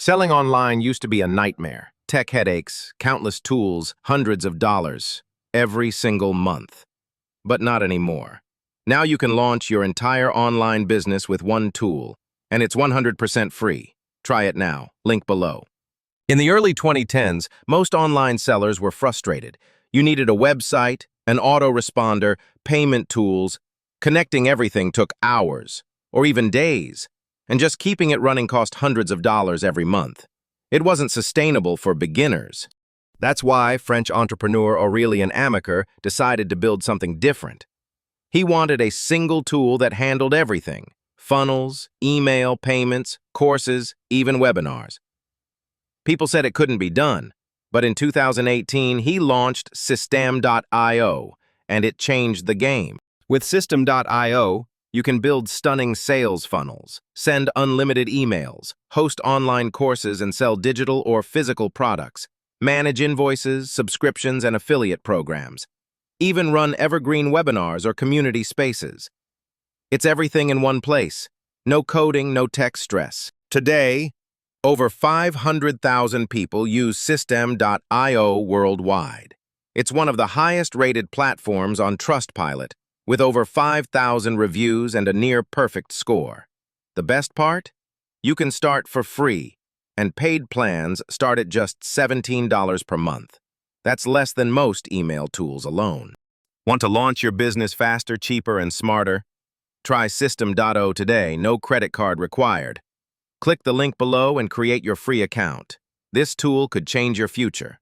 Selling online used to be a nightmare. Tech headaches, countless tools, hundreds of dollars, every single month. But not anymore. Now you can launch your entire online business with one tool, and it's 100% free. Try it now, link below. In the early 2010s, most online sellers were frustrated. You needed a website, an autoresponder, payment tools. Connecting everything took hours, or even days, and just keeping it running cost hundreds of dollars every month. It wasn't sustainable for beginners. That's why French entrepreneur Aurélien Amaker decided to build something different. He wanted a single tool that handled everything: funnels, email, payments, courses, even webinars. People said it couldn't be done, but in 2018, he launched Systeme.io, and it changed the game. With Systeme.io, you can build stunning sales funnels, send unlimited emails, host online courses, and sell digital or physical products, manage invoices, subscriptions, and affiliate programs, even run evergreen webinars or community spaces. It's everything in one place. No coding, no tech stress. Today, over 500,000 people use Systeme.io worldwide. It's one of the highest-rated platforms on Trustpilot, with over 5,000 reviews and a near-perfect score. The best part? You can start for free, and paid plans start at just $17 per month. That's less than most email tools alone. Want to launch your business faster, cheaper, and smarter? Try Systeme.io today, no credit card required. Click the link below and create your free account. This tool could change your future.